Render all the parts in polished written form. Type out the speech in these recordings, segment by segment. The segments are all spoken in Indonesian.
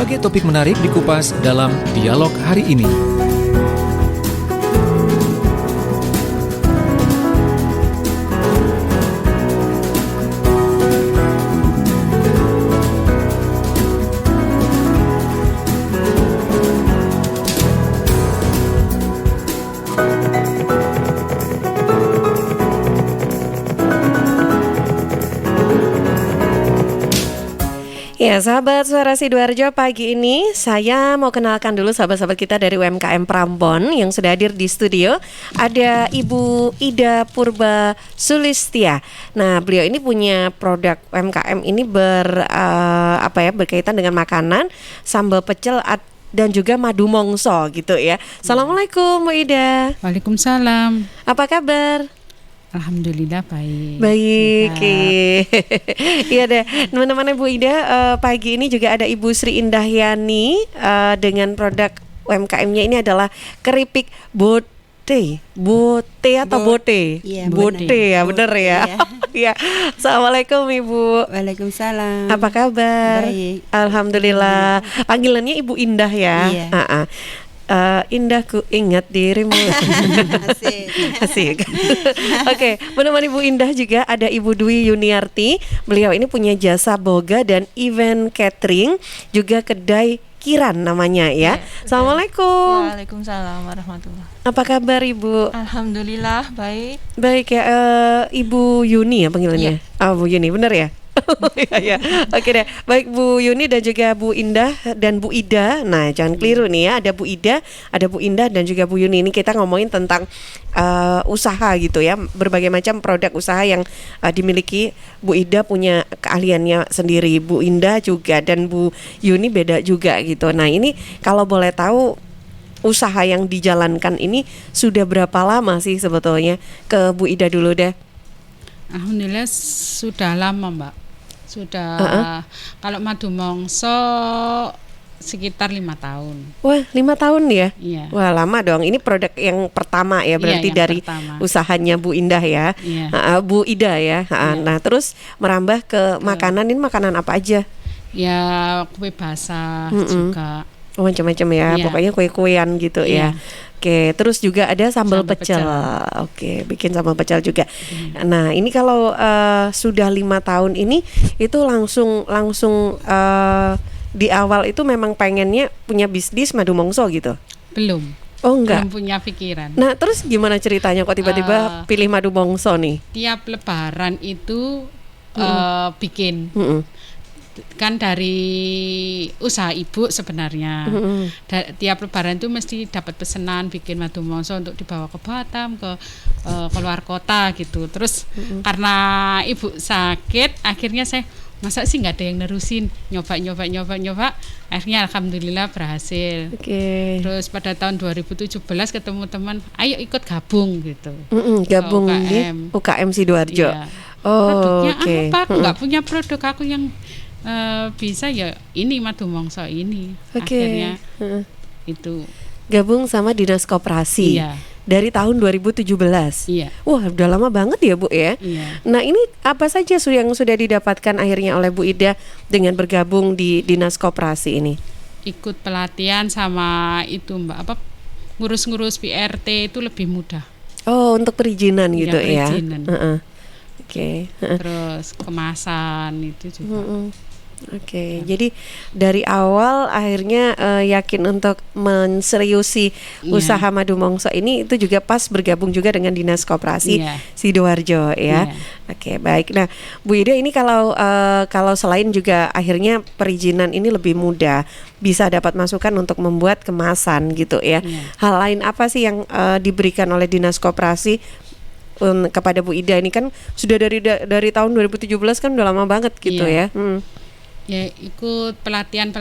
Berbagai topik menarik dikupas dalam dialog hari ini. Ya, sahabat Suara Sidoarjo, pagi ini saya mau kenalkan dulu sahabat-sahabat kita dari UMKM Prambon yang sudah hadir di studio. Ada Ibu Ida Purba Sulistia. Nah, beliau ini punya produk UMKM ini berkaitan dengan makanan, sambal pecel dan juga madu mongso gitu ya. Assalamualaikum Bu Ida. Waalaikumsalam. Apa kabar? Alhamdulillah baik. Baik. Iya deh, teman-teman Bu Ida, pagi ini juga ada Ibu Sri Indahyani dengan produk UMKM-nya ini adalah keripik bote atau bote? Iya, bote ya, bener ya. Iya. Assalamualaikum Ibu. Waalaikumsalam. Apa kabar? Baik. Alhamdulillah. Panggilannya Ibu Indah ya. Iya. Indahku ingat dirimu. Asik. Oke, menemani Ibu Indah juga ada Ibu Dwi Yuniarti. Beliau ini punya jasa boga dan event catering, juga kedai Kiran namanya ya. Assalamualaikum. Waalaikumsalam warahmatullahi. Apa kabar Ibu? Alhamdulillah baik. Baik ya, Ibu Yuni ya panggilannya. Bu Yuni, benar ya? Ya. Oke deh. Baik Bu Yuni dan juga Bu Indah dan Bu Ida. Nah, jangan keliru nih ya. Ada Bu Ida, ada Bu Indah dan juga Bu Yuni. Ini kita ngomongin tentang usaha gitu ya. Berbagai macam produk usaha yang dimiliki. Bu Ida punya keahliannya sendiri, Bu Indah juga, dan Bu Yuni beda juga gitu. Nah, ini kalau boleh tahu usaha yang dijalankan ini sudah berapa lama sih sebetulnya? Ke Bu Ida dulu deh. Alhamdulillah sudah lama Mbak. Sudah kalau madu mongso sekitar 5 tahun. Wah, 5 tahun ya? Iya. Wah, lama dong. Ini produk yang pertama ya, berarti yang dari pertama. usahanya Bu Indah ya. Iya. Bu Ida ya. Nah, terus merambah ke makanan. Ini makanan apa aja? Ya kue basah juga. Oh, macam-macam ya. Iya. Pokoknya kue-kuean gitu ya. Iya. Oke, terus juga ada sambal Sambal pecel. pecel. Oke, bikin sambal pecel juga. Nah, ini kalau sudah 5 tahun ini itu langsung di awal itu memang pengennya punya bisnis madu mongso gitu. Belum. Oh, enggak. Belum punya pikiran. Nah, terus gimana ceritanya kok tiba-tiba pilih madu mongso nih? Tiap lebaran itu bikin. Kan dari usaha ibu sebenarnya. Tiap lebaran itu mesti dapat pesanan bikin madu mongso untuk dibawa ke Batam, ke luar kota gitu. Terus karena ibu sakit, akhirnya saya masa sih nggak ada yang nerusin, nyoba. Akhirnya alhamdulillah berhasil. Terus pada tahun 2017 ketemu teman, ayo ikut gabung gitu. Gabung UKM. di UKM Sidoarjo. Iya. Oh, produknya oke. apa? Aku nggak punya produk, aku yang bisa ya ini madu mongso ini. Akhirnya itu gabung sama Dinas Koperasi. Iya. Dari tahun 2017. Iya. Wah, udah lama banget ya Bu ya. Iya. Nah, ini apa saja yang sudah didapatkan akhirnya oleh Bu Ida dengan bergabung di Dinas Koperasi ini? Ikut pelatihan sama itu Mbak, apa ngurus-ngurus PRT itu lebih mudah. Oh, untuk perizinan gitu ya. Perizinan. Oke. Terus kemasan itu juga. Oke, jadi dari awal akhirnya yakin untuk menseriusi usaha madu mongso ini itu juga pas bergabung juga dengan Dinas Koperasi Sidoarjo ya. Oke, baik. Nah, Bu Ida ini kalau selain juga akhirnya perizinan ini lebih mudah, bisa dapat masukan untuk membuat kemasan gitu ya. Hal lain apa sih yang diberikan oleh Dinas Koperasi kepada Bu Ida ini? Kan sudah dari tahun 2017 kan udah lama banget gitu ya. Ya ikut pelatihan,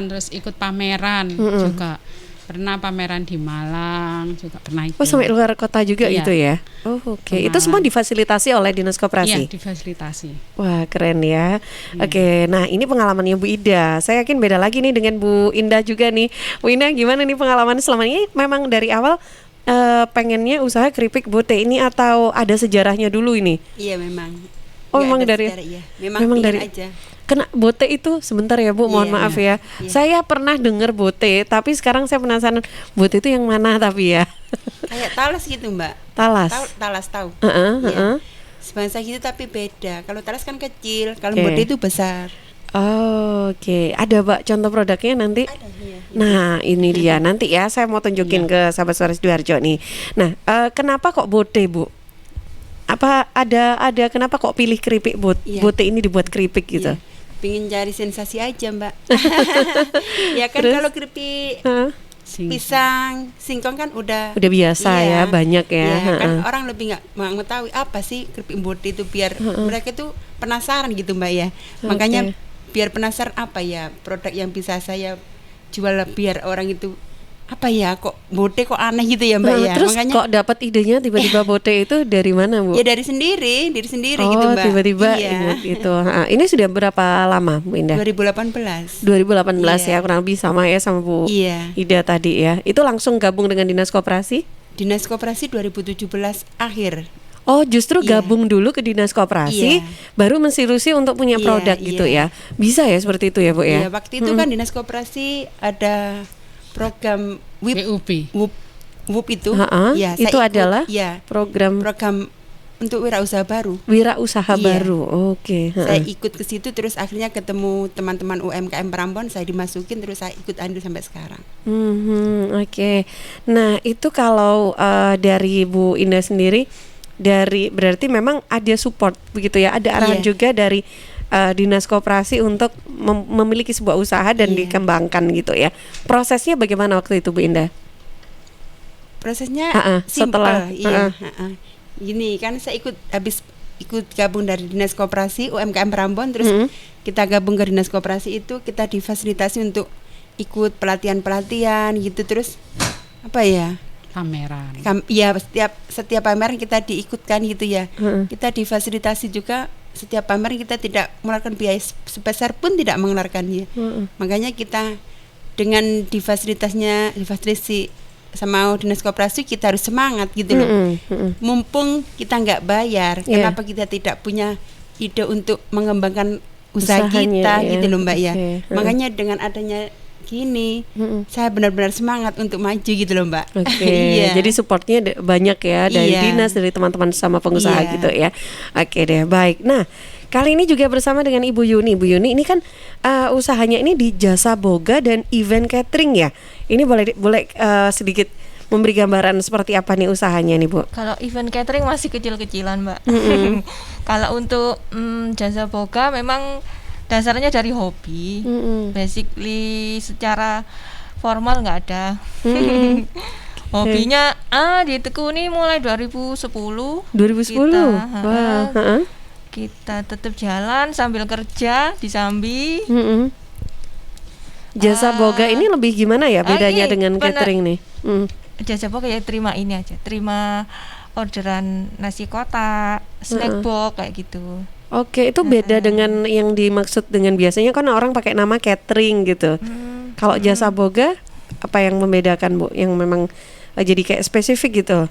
terus ikut pameran juga. Pernah pameran di Malang juga pernah ikut. Oh, sampai luar kota juga gitu ya. Oh, oke. Itu semua difasilitasi oleh Dinas Koperasi. Iya, difasilitasi. Wah, keren ya. Oke, nah ini pengalamannya Bu Ida. Saya yakin beda lagi nih dengan Bu Indah juga nih. Bu Indah, gimana nih pengalaman selama ini? Memang dari awal pengennya usaha keripik bote ini atau ada sejarahnya dulu ini? Iya, memang Oh, Nggak memang ada dari sejarah, iya. Memang memang pengen dari aja. kena bote itu sebentar ya Bu, mohon Iya, maaf ya. iya. Saya pernah dengar bote, tapi sekarang saya penasaran bote itu yang mana tapi ya. Kayak talas gitu Mbak. Talas. Talas tahu. Heeh, Iya. heeh. Sebangsa gitu tapi beda. Kalau talas kan kecil, kalau Oke. bote itu besar. Oh, oke. Ada Mbak contoh produknya nanti? Ada iya. Nah, ini dia. Nanti ya saya mau tunjukin ke sahabat suara Sidoarjo nih. Nah, kenapa kok bote, Bu? Apa ada kenapa kok pilih keripik Iya. bote ini dibuat keripik gitu? Iya. Pingin cari sensasi aja Mbak. Ya kan Terus? kalau keripik Hah? pisang, singkong kan udah Udah biasa iya. ya, banyak ya. Iya, kan Heeh. orang lebih nggak mengetahui apa sih keripik bote itu biar mereka tuh penasaran gitu Mbak ya. Makanya biar penasaran apa ya produk yang bisa saya jual biar orang itu apa ya kok bote kok aneh gitu ya Mbak ya. Terus Makanya kok dapat idenya tiba-tiba bote itu dari mana, Bu? ya dari sendiri Oh, gitu Mbak. tiba-tiba Iya. ingat gitu. Ini sudah berapa lama, Bu Indah? 2018. 2018 Iya. ya, kurang lebih sama ya sama Bu Iya. Ida tadi ya. Itu langsung gabung dengan Dinas Koperasi? Dinas Koperasi 2017 akhir. Oh, justru Iya. gabung dulu ke Dinas Koperasi, Iya. baru mensilusi untuk punya Iya, produk gitu iya. ya. Bisa ya seperti itu ya, Bu ya? Iya, waktu itu kan Dinas Koperasi ada program WUB. WUB itu. Ha-ha, Ya, saya itu ikut, adalah ya, program program untuk wirausaha baru. wirausaha Iya. baru. Oke, Saya ha-ha. ikut ke situ terus akhirnya ketemu teman-teman UMKM Prambon, saya dimasukin terus saya ikut andil sampai sekarang. Oke. Nah, itu kalau dari Bu Indah sendiri berarti memang ada support begitu ya, ada arahan Iya. juga dari Dinas Koperasi untuk memiliki sebuah usaha dan Iya. dikembangkan gitu ya. Prosesnya bagaimana waktu itu Bu Indah? Prosesnya Ha-ha, setelah- simpel, iya. ha-ha. Ha-ha. Gini kan saya habis ikut gabung dari Dinas Koperasi UMKM Prambon terus kita gabung ke Dinas Koperasi itu kita difasilitasi untuk ikut pelatihan-pelatihan gitu terus apa ya? Pameran. Ya setiap pameran kita diikutkan gitu ya. Kita difasilitasi juga setiap pameran kita tidak mengeluarkan biaya sebesar pun tidak mengeluarkannya. Makanya kita dengan difasilitasi sama Dinas Koperasi kita harus semangat gitu loh. Mumpung kita nggak bayar, Iya. kenapa kita tidak punya ide untuk mengembangkan usaha Usahanya, kita ya. gitu loh Mbak ya. Oke, Makanya dengan adanya gini, saya benar-benar semangat untuk maju gitu loh Mbak. Oke, Iya. jadi supportnya banyak ya dari Iya. dinas, dari teman-teman sama pengusaha Iya. gitu ya. Oke deh, baik. Nah, kali ini juga bersama dengan Ibu Yuni. Bu Yuni ini kan usahanya ini di Jasa Boga dan event catering ya. Ini boleh sedikit memberi gambaran seperti apa nih usahanya nih Bu? Kalau event catering masih kecil-kecilan, Mbak. Kalau untuk jasa boga memang dasarnya dari hobi. Basically secara formal nggak ada. Hobinya ditekuni mulai 2010. 2010. Kita, Wah, heeh. kita tetap jalan sambil kerja di Sambi. Jasa Boga ini lebih gimana ya bedanya ini dengan bener. catering nih? Jasa boga ya terima ini aja, terima orderan nasi kotak, snack box kayak gitu. Oke, itu beda dengan yang dimaksud dengan biasanya kan orang pakai nama catering gitu. Kalau Jasa Boga apa yang membedakan Bu? Yang memang jadi kayak spesifik gitu?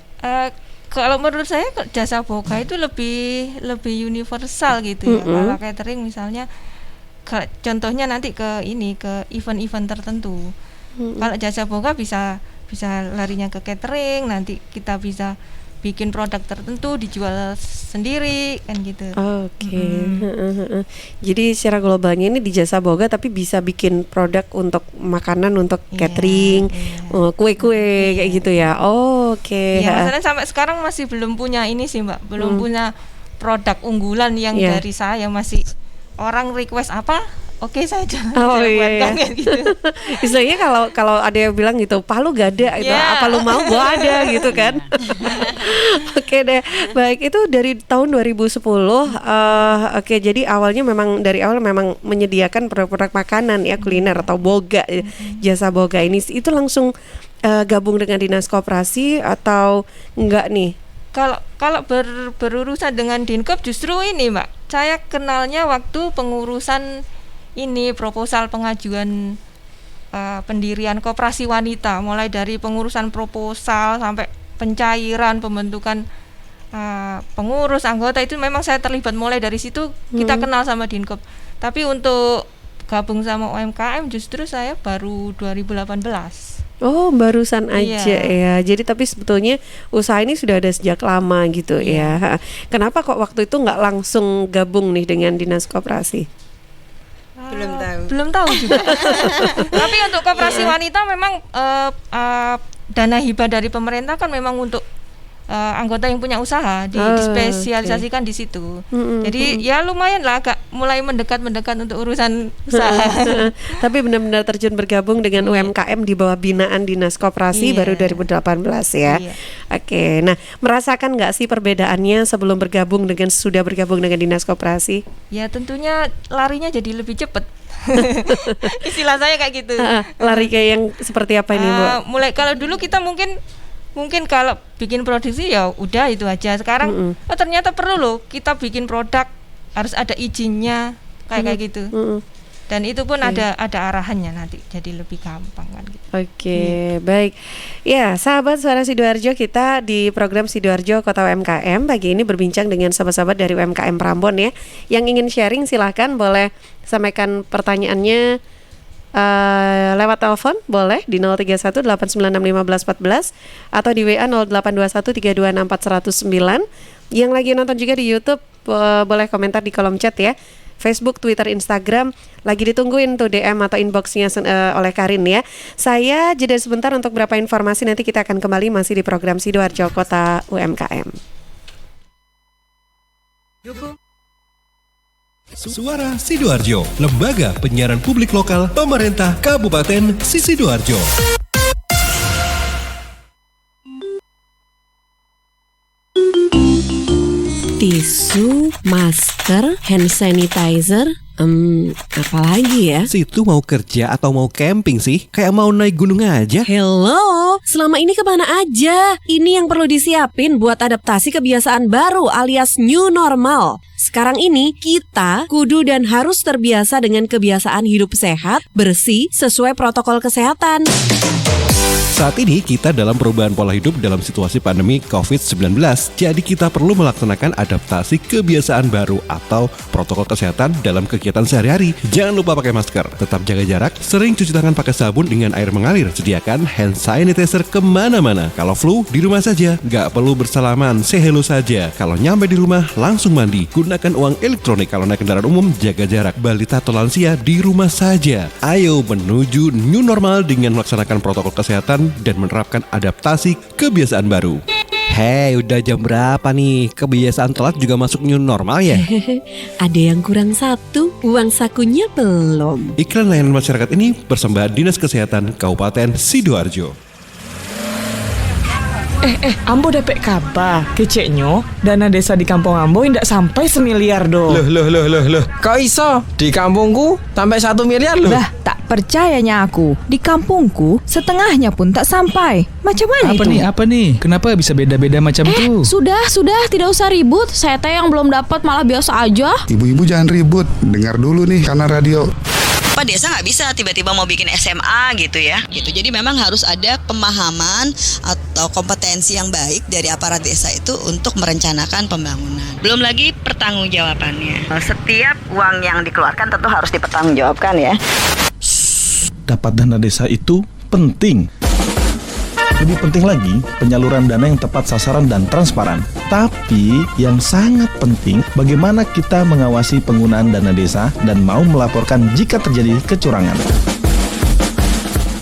Kalau menurut saya jasa boga itu lebih universal gitu ya. Kalau catering misalnya contohnya nanti ke event-event tertentu. Kalau jasa boga bisa larinya ke catering, nanti kita bisa bikin produk tertentu dijual sendiri kan gitu. Oke. Jadi secara globalnya ini di Jasa Boga tapi bisa bikin produk untuk makanan, untuk catering, kue-kue kayak gitu ya. Oke. Ya, masalahnya sampai sekarang masih belum punya ini sih Mbak, belum punya produk unggulan yang dari saya, masih orang request apa? Oke saja. Oh iya. Kayak gitu. Istilahnya kalau ada yang bilang gitu, palu gak ada gitu, apa lu mau gua ada gitu kan. Oke deh, baik itu dari tahun 2010. Oke, jadi awalnya memang dari awal memang menyediakan produk-produk makanan ya, kuliner atau boga, Jasa Boga ini itu langsung gabung dengan Dinas Koperasi atau enggak nih? Kalau berurusan dengan Dinkop justru ini Mbak, saya kenalnya waktu pengurusan ini proposal pengajuan pendirian koperasi wanita, mulai dari pengurusan proposal sampai pencairan pembentukan pengurus anggota itu memang saya terlibat mulai dari situ kita kenal sama Dinkop. Tapi untuk gabung sama UMKM justru saya baru 2018. Oh, barusan aja Iya. ya. Jadi tapi sebetulnya usaha ini sudah ada sejak lama gitu ya. Kenapa kok waktu itu nggak langsung gabung nih dengan Dinas Koperasi? Belum tahu. Belum tahu juga. Tapi untuk koperasi wanita memang dana hibah dari pemerintah kan memang untuk anggota yang punya usaha dispesialisasikan di situ. Jadi ya lumayan lah agak mulai mendekat untuk urusan usaha. Tapi benar-benar terjun bergabung dengan UMKM di bawah binaan Dinas Koperasi baru 2018 ya. Iya. Oke, nah merasakan nggak sih perbedaannya sebelum bergabung dengan sudah bergabung dengan Dinas Koperasi? Ya tentunya larinya jadi lebih cepat. Istilah saya kayak gitu. Lari kayak yang seperti apa ini, Bu? Mulai kalau dulu kita mungkin kalau bikin produksi ya udah itu aja. Sekarang ternyata perlu loh kita bikin produk harus ada izinnya kayak gitu. Dan itu pun ada arahannya nanti jadi lebih gampang kan gitu. Oke, baik. Ya, sahabat Suara Sidoarjo, kita di program Sidoarjo Kota UMKM pagi ini berbincang dengan sahabat-sahabat dari UMKM Prambon ya. Yang ingin sharing silahkan boleh sampaikan pertanyaannya lewat telepon boleh di 0318961514 atau di WA 0821326409. Yang lagi nonton juga di YouTube boleh komentar di kolom chat ya. Facebook, Twitter, Instagram lagi ditungguin tuh DM atau inboxnya oleh Karin ya. Saya jeda sebentar untuk beberapa informasi, nanti kita akan kembali masih di program Sidoarjo Kota UMKM. Suara Sidoarjo, lembaga penyiaran publik lokal pemerintah Kabupaten Sidoarjo. Tisu, masker, hand sanitizer, apalagi ya? Situ mau kerja atau mau camping sih? Kayak mau naik gunung aja. Hello, selama ini kemana aja? Ini yang perlu disiapin buat adaptasi kebiasaan baru alias new normal. Sekarang ini kita kudu dan harus terbiasa dengan kebiasaan hidup sehat, bersih, sesuai protokol kesehatan. Saat ini kita dalam perubahan pola hidup dalam situasi pandemi COVID-19. Jadi kita perlu melaksanakan adaptasi kebiasaan baru atau protokol kesehatan dalam kegiatan sehari-hari. Jangan lupa pakai masker, tetap jaga jarak, sering cuci tangan pakai sabun dengan air mengalir. Sediakan hand sanitizer kemana-mana. Kalau flu, di rumah saja. Nggak perlu bersalaman, say hello saja. Kalau nyampe di rumah, langsung mandi. Gunakan uang elektronik kalau naik kendaraan umum, jaga jarak. Balita atau lansia di rumah saja. Ayo menuju new normal dengan melaksanakan protokol kesehatan dan menerapkan adaptasi kebiasaan baru. Hei, udah jam berapa nih? Kebiasaan telat juga masuk new normal ya? Ada yang kurang satu, uang sakunya belum. Iklan layanan masyarakat ini persembahan Dinas Kesehatan Kabupaten Sidoarjo. Ambo dapet kabar, keceknya dana desa di kampung Ambo tidak sampai 1 miliar do. Loh. Kok iso? Di kampungku sampai 1 miliar loh. Lah, tak percayanya aku. Di kampungku setengahnya pun tak sampai. Macam mana itu? Apa nih? Kenapa bisa beda-beda macam itu? Sudah, tidak usah ribut. Saya teh yang belum dapat malah biasa aja. Ibu-ibu jangan ribut, dengar dulu nih karena radio. Pak desa nggak bisa tiba-tiba mau bikin SMA gitu ya. Gitu. Jadi memang harus ada pemahaman atau kompetensi yang baik dari aparat desa itu untuk merencanakan pembangunan. Belum lagi pertanggungjawabannya. Setiap uang yang dikeluarkan tentu harus dipertanggungjawabkan ya. Dapat dana desa itu penting. Lebih penting lagi, penyaluran dana yang tepat sasaran dan transparan. Tapi yang sangat penting, bagaimana kita mengawasi penggunaan dana desa dan mau melaporkan jika terjadi kecurangan.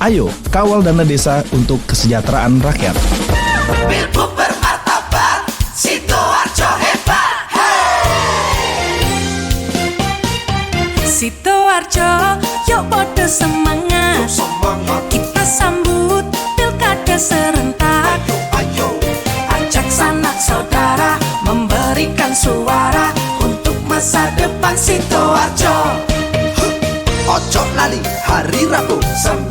Ayo, kawal dana desa untuk kesejahteraan rakyat. Pilgub bermartabat, Sidoarjo hebat. Sidoarjo, yuk podo semangat. Kita sambut pilkada serentak. Ayo, ajak sanak saudara memberikan suara untuk masa depan Sidoarjo. Ojo lali hari Rabu 9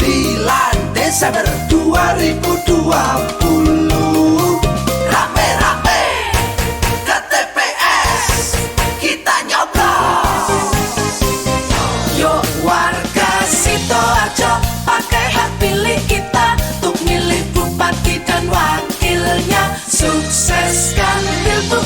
Desember 2020. Rame-rame ke TPS kita nyoblos. Yuk warga Sidoarjo, pakai hak pilih kita untuk milih bupati dan wakilnya. Sukseskan Pilgub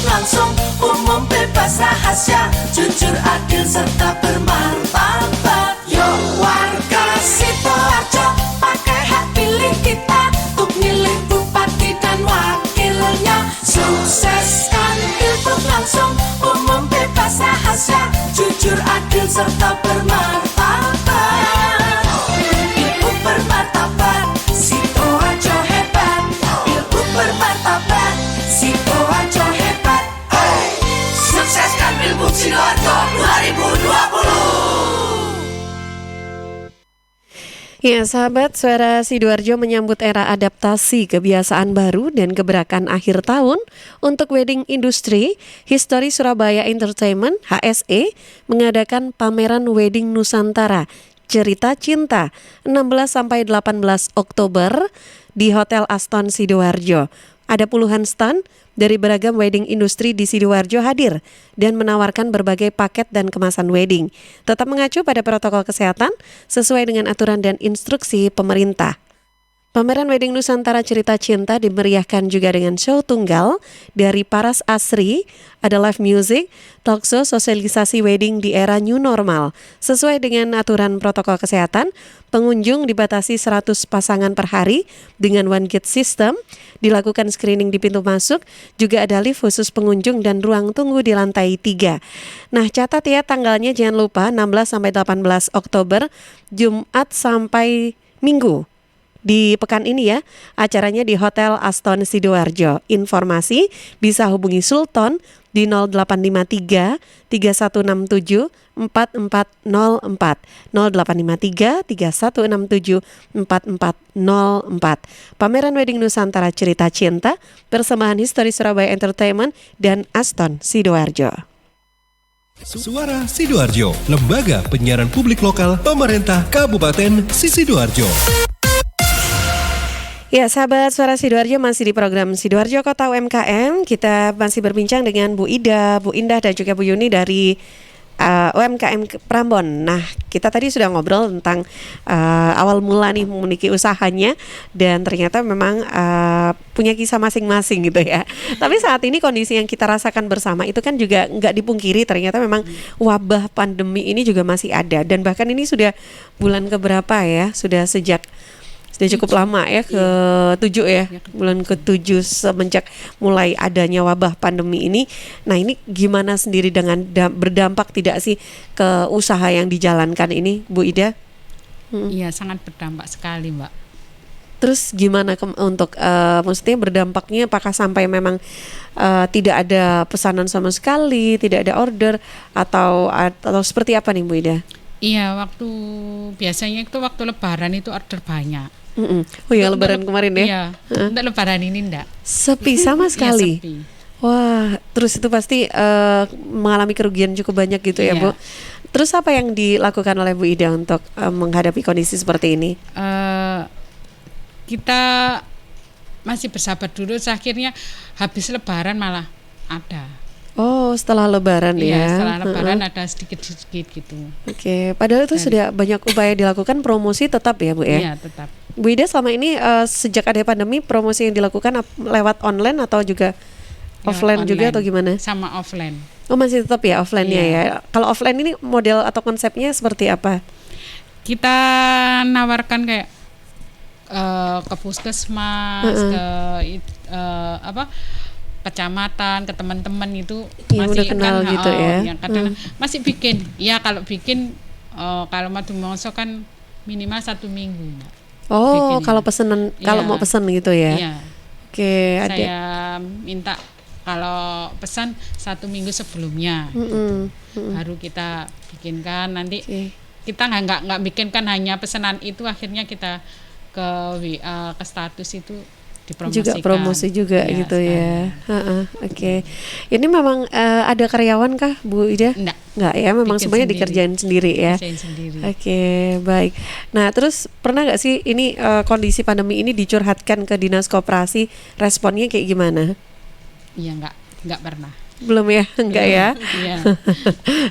langsung, umum bebas rahasia, jujur adil serta bermartabat. Yuk warga Sidoarjo, pakai hak pilih kita untuk milih bupati dan wakilnya. Sukseskan pilgub langsung, umum bebas rahasia, jujur adil serta bermartabat. Pilgub bermartabat, Sidoarjo hebat. Pilgub bermartabat, Sidoarjo hebat. Hey! Sukseskan Pilgub Sidoarjo 2020. Ya sahabat, Suara Sidoarjo menyambut era adaptasi kebiasaan baru dan gebrakan akhir tahun untuk wedding industry. History Surabaya Entertainment HSE mengadakan pameran wedding Nusantara Cerita Cinta 16-18 Oktober di Hotel Aston Sidoarjo. Ada puluhan stand dari beragam wedding industri di Sidoarjo hadir dan menawarkan berbagai paket dan kemasan wedding. Tetap mengacu pada protokol kesehatan sesuai dengan aturan dan instruksi pemerintah. Pameran Wedding Nusantara Cerita Cinta dimeriahkan juga dengan show tunggal dari Paras Asri, ada live music, talk show, sosialisasi wedding di era new normal. Sesuai dengan aturan protokol kesehatan, pengunjung dibatasi 100 pasangan per hari dengan one gate system, dilakukan screening di pintu masuk, juga ada lift khusus pengunjung dan ruang tunggu di lantai 3. Nah, catat ya tanggalnya jangan lupa 16-18 Oktober, Jumat sampai Minggu. Di pekan ini ya, acaranya di Hotel Aston Sidoarjo. Informasi bisa hubungi Sultan di 0853 3167 4404 0853 3167 4404. Pameran Wedding Nusantara Cerita Cinta, persembahan History Surabaya Entertainment dan Aston Sidoarjo. Suara Sidoarjo, lembaga penyiaran publik lokal pemerintah Kabupaten Sidoarjo. Ya sahabat Suara Sidoarjo, masih di program Sidoarjo Kota UMKM. Kita masih berbincang dengan Bu Ida, Bu Indah dan juga Bu Yuni dari UMKM Prambon. Nah, kita tadi sudah ngobrol tentang awal mula nih memiliki usahanya, dan ternyata memang punya kisah masing-masing gitu ya. Tapi saat ini kondisi yang kita rasakan bersama itu kan juga nggak dipungkiri, ternyata memang wabah pandemi ini juga masih ada, dan bahkan ini sudah bulan keberapa ya, sudah cukup lama ya, ke-7 ya, bulan ke-7 semenjak mulai adanya wabah pandemi ini. Nah, ini gimana sendiri dengan berdampak tidak sih ke usaha yang dijalankan ini, Bu Ida? Iya, sangat berdampak sekali, Mbak. Terus gimana untuk maksudnya berdampaknya, apakah sampai memang tidak ada pesanan sama sekali, tidak ada order, atau seperti apa nih Bu Ida? Iya, biasanya itu waktu Lebaran itu order banyak. Oh ya, Lebaran kemarin ya? Iya, untuk Lebaran ini enggak. Sepi sama sekali. Iya, sepi. Wah, terus itu pasti mengalami kerugian cukup banyak gitu ya, Bu. Terus apa yang dilakukan oleh Bu Ida untuk menghadapi kondisi seperti ini? Kita masih bersabar dulu, akhirnya habis Lebaran malah ada. Oh, setelah Lebaran ya? Iya, setelah Lebaran ada sedikit-sedikit gitu. Oke, padahal itu sudah banyak upaya dilakukan, promosi tetap ya Bu ya? Iya, tetap. Bu Ida, selama ini sejak ada pandemi, promosi yang dilakukan lewat online atau juga offline juga atau gimana? Sama offline. Oh, masih tetap ya offline-nya ya? Kalau offline ini model atau konsepnya seperti apa? Kita nawarkan kayak ke puskesmas, ke kecamatan, ke teman-teman itu masih udah kenal kan, gitu ya. Yang kadang masih bikin. Ya kalau bikin kalau madu mongso kan minimal 1 minggu. Oh, kalau pesanan, kalau mau pesan gitu ya. Iya. Oke, saya minta kalau pesan 1 minggu sebelumnya. Baru kita bikinkan, nanti kita nggak bikinkan hanya pesanan itu, akhirnya kita ke WA, ke status itu dipromosikan. Juga promosi juga gitu ya. Oke. Ini memang ada karyawan kah Bu Ida? Enggak ya, memang bikin semuanya sendiri. dikerjain sendiri ya. Oke, baik. Nah, terus pernah nggak sih ini kondisi pandemi ini dicurhatkan ke Dinas Koperasi, responnya kayak gimana? Iya, enggak pernah. Belum ya, enggak ya. Iya.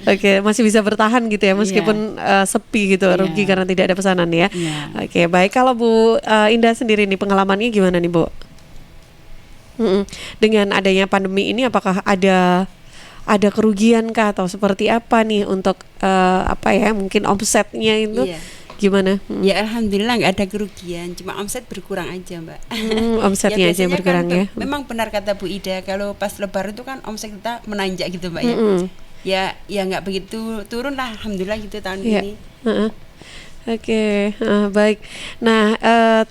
Oke, masih bisa bertahan gitu ya, meskipun sepi gitu, rugi karena tidak ada pesanan ya. Oke, baik. Kalau Bu Indah sendiri nih, pengalamannya gimana nih Bu? Dengan adanya pandemi ini, apakah ada kerugian kah atau seperti apa nih untuk mungkin omsetnya itu? Iya. Gimana? Ya alhamdulillah nggak ada kerugian, cuma omset berkurang aja Mbak. Omsetnya aja biasanya berkurang kan, ya. Memang benar kata Bu Ida, kalau pas Lebaran itu kan omset kita menanjak gitu Mbak ya. Ya nggak begitu turun lah, alhamdulillah gitu tahun ini. Oke, baik. Nah,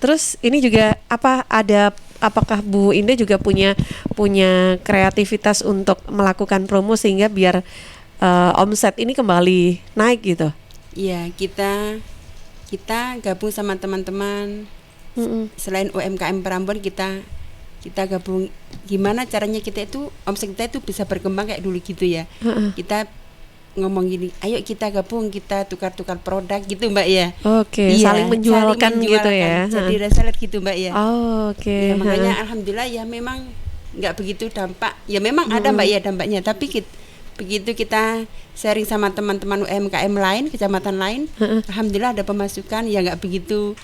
terus ini juga apakah Bu Indah juga punya kreativitas untuk melakukan promo sehingga biar omset ini kembali naik gitu? Iya, kita gabung sama teman-teman. Selain UMKM Prambon, kita gabung. Gimana caranya kita itu omset kita itu bisa berkembang kayak dulu gitu ya. Kita ngomong gini, ayo kita gabung, kita tukar-tukar produk gitu Mbak ya. Oke, saling menjualkan gitu ya. Jadi reseller gitu Mbak ya. Oke. Ya, makanya alhamdulillah ya memang nggak begitu dampak. Ya memang ada Mbak ya dampaknya, tapi begitu kita sharing sama teman-teman UMKM lain, kecamatan lain, alhamdulillah ada pemasukan. Ya nggak begitu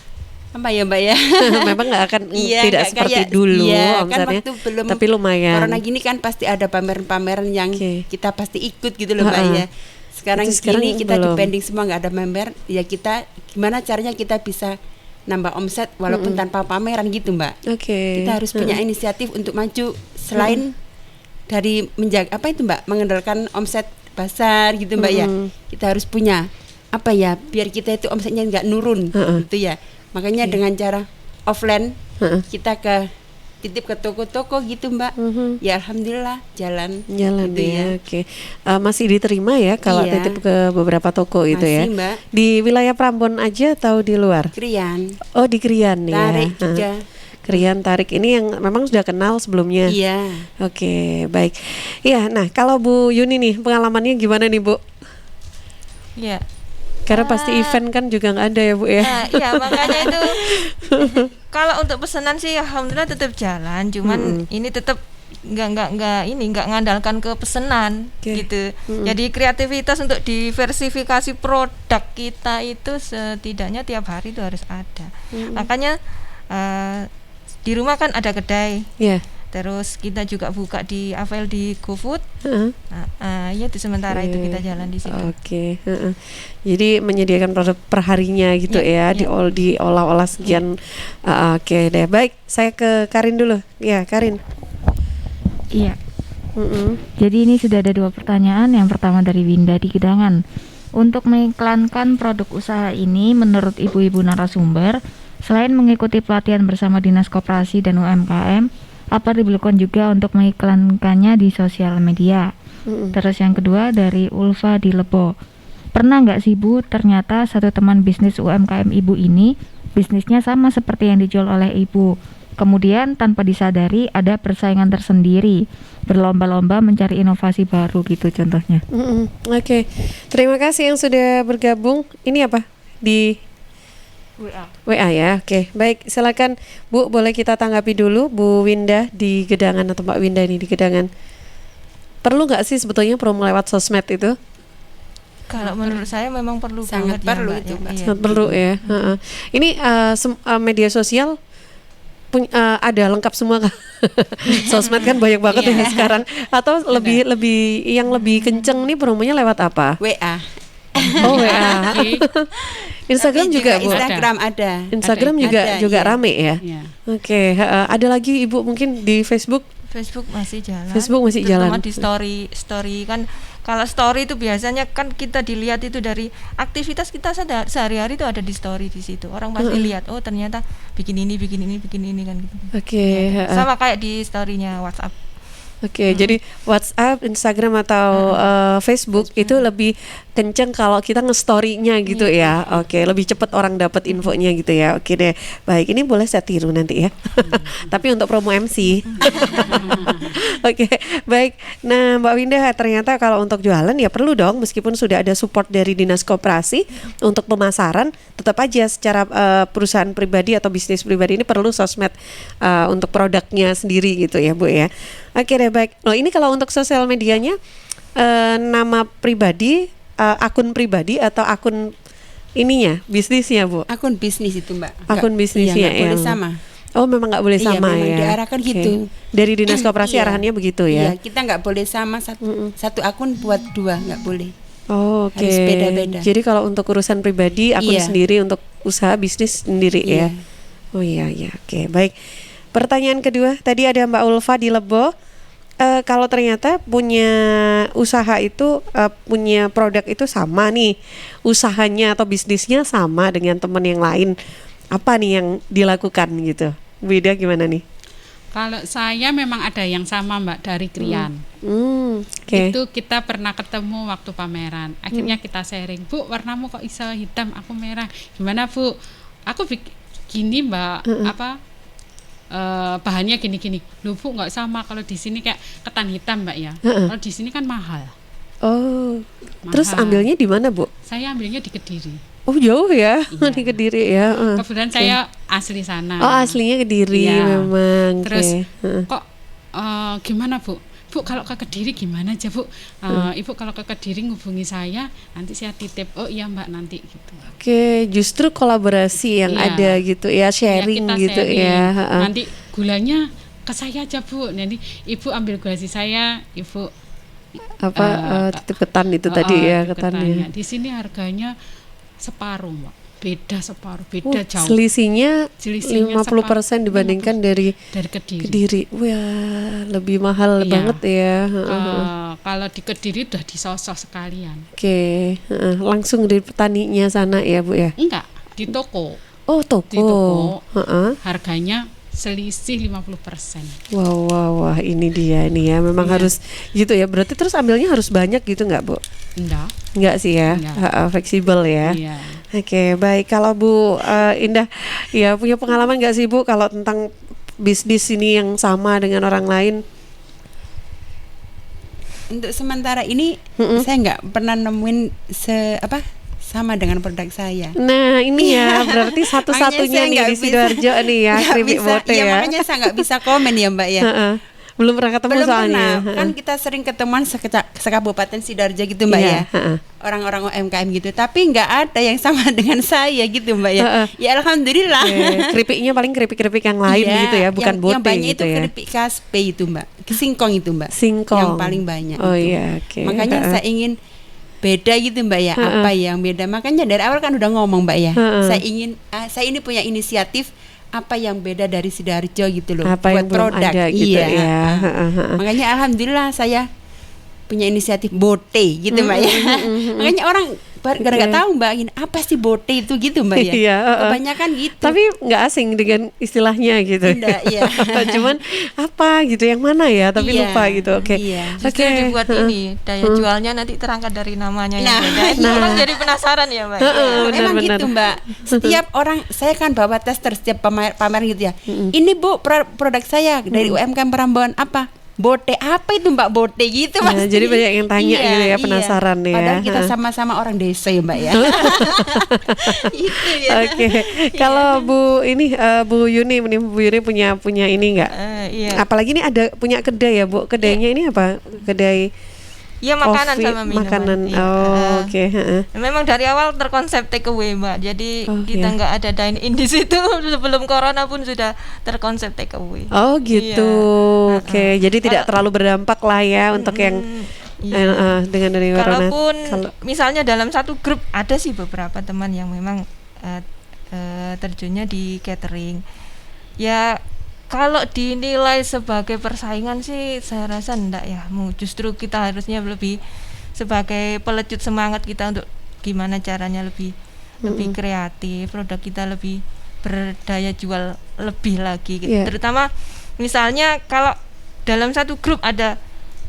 apa ya Mbak ya. Memang nggak akan tidak seperti dulu omsetnya, kan waktu belum tapi lumayan. Corona gini kan pasti ada pameran-pameran yang kita pasti ikut gitu loh Mbak ya. Sekarang gini kita depending semua, nggak ada member, ya kita gimana caranya kita bisa nambah omset walaupun tanpa pameran gitu Mbak. Kita harus punya inisiatif untuk maju selain dari menjaga Mbak, mengendalikan omset pasar gitu Mbak ya. Kita harus punya biar kita itu omsetnya nggak nurun gitu ya. Makanya dengan cara offline kita titip ke toko-toko gitu Mbak. Ya alhamdulillah jalan gitu ya. Masih diterima ya kalau titip ke beberapa toko itu ya. Mbak. Di wilayah Prambon aja atau di luar? Krian. Oh, di Krian ya. Tarik juga. Krian Tarik ini yang memang sudah kenal sebelumnya. Iya. Oke, baik. Iya, nah kalau Bu Yuni nih pengalamannya gimana nih Bu? Iya. Karena pasti event kan juga nggak ada ya Bu ya. Nah, iya makanya itu. Kalau untuk pesanan sih alhamdulillah tetap jalan, cuman ini tetap nggak ngandalkan ke pesanan gitu. Jadi kreativitas untuk diversifikasi produk kita itu setidaknya tiap hari itu harus ada. Makanya di rumah kan ada kedai. Terus kita juga buka di Avel di GoFood. Ya di sementara itu kita jalan di situ. Jadi menyediakan produk perharinya gitu ya. Diolah-olah sekian. Oke deh, baik. Saya ke Karin dulu. Ya, Karin. Iya. Jadi ini sudah ada 2 pertanyaan. Yang pertama dari Winda di Gedangan. Untuk mengiklankan produk usaha ini, menurut ibu-ibu narasumber, selain mengikuti pelatihan bersama Dinas Koperasi dan UMKM, apa diperlukan juga untuk mengiklankannya di sosial media? Terus yang kedua dari Ulfa di Lebo. Pernah nggak sih Bu, ternyata satu teman bisnis UMKM ibu ini, bisnisnya sama seperti yang dijual oleh ibu. Kemudian tanpa disadari ada persaingan tersendiri, berlomba-lomba mencari inovasi baru gitu contohnya. Oke. Terima kasih yang sudah bergabung. Ini apa? Di WA ya. Oke, baik. Silakan Bu, boleh kita tanggapi dulu Bu Winda di Gedangan atau Mbak Winda ini di Gedangan. Perlu nggak sih sebetulnya promo lewat sosmed itu? Kalau menurut saya memang perlu sangat banget perlu ya, itu Mbak. Sangat perlu ya. Ini media sosial ada lengkap semua kan? Sosmed kan banyak banget ya sekarang. Atau lebih kenceng nih promonya lewat apa? WA. Oh WA. Instagram juga Bu. Instagram ada. Instagram juga rame ya. Oke, ada lagi Ibu mungkin di Facebook? Facebook masih jalan. Facebook masih jalan. Terutama di story kan. Kalau story itu biasanya kan kita dilihat itu dari aktivitas kita sehari-hari itu ada di story di situ. Orang pasti lihat, oh ternyata bikin ini kan gitu. Sama kayak di story-nya WhatsApp. Jadi WhatsApp, Instagram atau Facebook itu lebih kenceng kalau kita nge-story-nya gitu ya. Lebih cepat orang dapat infonya gitu ya. Oke deh. Baik, ini boleh saya tiru nanti ya. Tapi untuk promo MC. Baik. Nah, Mbak Winda, ternyata kalau untuk jualan ya perlu dong, meskipun sudah ada support dari Dinas Koperasi untuk pemasaran, tetap aja secara perusahaan pribadi atau bisnis pribadi ini perlu sosmed untuk produknya sendiri gitu ya, Bu ya. Oke deh, baik. Ini kalau untuk sosial medianya nama pribadi, akun pribadi atau akun ininya, bisnisnya Bu? Akun bisnis itu Mbak. Akun bisnisnya boleh sama. Oh, memang nggak boleh Iya, sama memang ya. diarahkan Oke. gitu. Dari Dinas Koperasi Iya. arahannya begitu Iya, ya. kita nggak boleh sama satu akun buat 2, nggak boleh. Oh, oke. Harus beda-beda. Jadi kalau untuk urusan pribadi akun Iya. sendiri, untuk usaha bisnis sendiri ya. Iya. Oh iya ya. Oke, baik. Pertanyaan kedua, tadi ada Mbak Ulfa di Lebo. Kalau ternyata punya usaha itu punya produk itu sama nih, usahanya atau bisnisnya sama dengan teman yang lain, apa nih yang dilakukan gitu? Bu Ida gimana nih? Kalau saya memang ada yang sama Mbak dari Krian. Oke. Itu kita pernah ketemu waktu pameran. Akhirnya kita sharing, Bu, warnamu kok iso hitam, aku merah. Gimana Bu? Aku gini Mbak, bahannya gini-gini. Loh Bu, nggak sama. Kalau di sini kayak ketan hitam Mbak ya. Kalau di sini kan mahal. Oh, terus Mahal. ambilnya di mana Bu? Saya ambilnya di Kediri. Oh jauh ya, di Kediri ya. Kebetulan saya asli sana. Oh aslinya Kediri Iya. memang. Terus Oke. kok gimana Bu? Bu kalau ke Kediri gimana aja Bu? Ibu kalau ke Kediri ngubungi saya, nanti saya titip. Oh iya Mbak, nanti gitu. Oke, justru kolaborasi yang Iya. ada gitu ya, sharing kita gitu sharing. ya. Nanti gulanya ke saya aja Bu. Nanti Ibu ambil gula si saya, Ibu Titip ketan itu tadi ya, ketannya. Di sini harganya separuh Mbak. Beda separuh, beda jauh. Selisihnya Selisihnya 50% dibandingkan dari Kediri. Wah, lebih mahal Iya. banget ya. Kalau di Kediri udah disosok sekalian. Oke, langsung dari petaninya sana ya Bu ya? Enggak, di toko. Oh toko. Di toko. Harganya selisih 50%. Wah, ini dia nih ya. Memang harus gitu ya. Berarti terus ambilnya harus banyak gitu nggak Bu? Enggak sih ya. Fleksibel ya. Iya. Oke, baik. Kalau Bu Indah ya punya pengalaman nggak sih Bu kalau tentang bisnis ini yang sama dengan orang lain? Untuk sementara ini saya nggak pernah nemuin sama dengan produk saya. Nah ini ya berarti satu-satunya nih di Sidoarjo nih ya, keripik bote ya. Makanya saya nggak bisa komen ya Mbak ya. Belum pernah ketemu Belum soalnya. pernah. Kan kita sering ketemuan sekabupaten Sidoarjo gitu Mbak ya. Orang-orang UMKM gitu. Tapi nggak ada yang sama dengan saya gitu Mbak ya. Ya alhamdulillah. Keripiknya paling keripik-keripik yang lain gitu ya, bukan bote yang banyak gitu itu ya. keripik kaspe itu Mbak. Singkong itu Mbak. Singkong. Yang paling banyak. Oh itu. iya, oke. Makanya saya ingin beda gitu Mbak ya. Apa yang beda? Makanya dari awal kan udah ngomong Mbak ya. Saya ini punya inisiatif apa yang beda dari Sidoarjo gitu loh, Apa buat yang belum produk ada gitu ya. Makanya alhamdulillah saya punya inisiatif bote gitu Mbak ya. Makanya orang gara nggak tahu Mbak ini apa sih bote itu gitu Mbak ya. Iya, kebanyakan gitu. Tapi nggak asing dengan istilahnya gitu. Tidak, iya. Cuman apa gitu yang mana ya, tapi Iya, lupa gitu. Oke. iya. Justru dibuat ini daya jualnya nanti terangkat dari namanya yang beda. Itu nah. orang jadi penasaran ya Mbak. Emang gitu Mbak. Setiap orang, saya kan bawa tester setiap pameran gitu ya. Ini Bu produk saya dari UMKM Perambanan apa? Bote apa itu Mbak bote gitu Mas. Jadi banyak yang tanya gitu ya, penasaran ya. Padahal kita sama-sama orang desa ya Mbak ya. Itu ya. Oke. Kalau Bu ini Bu Yuni punya ini enggak? Iya. Apalagi ini ada punya kedai ya Bu. Kedainya ini apa? Kedai Iya makanan coffee, sama minuman. Makanan. Iya. Oh, oke. Memang dari awal terkonsep take away Mbak. Jadi kita iya. nggak ada dine in di situ sebelum corona pun sudah terkonsep take away. Oh gitu. Iya. Oke. Jadi tidak terlalu berdampak lah ya untuk yang dengan dari corona. Kalaupun misalnya dalam satu grup ada sih beberapa teman yang memang terjunnya di catering. Ya kalau dinilai sebagai persaingan sih saya rasa enggak ya. Justru kita harusnya lebih sebagai pelecut semangat kita untuk gimana caranya lebih kreatif, produk kita lebih berdaya jual lebih lagi gitu. Yeah. Terutama misalnya kalau dalam satu grup ada,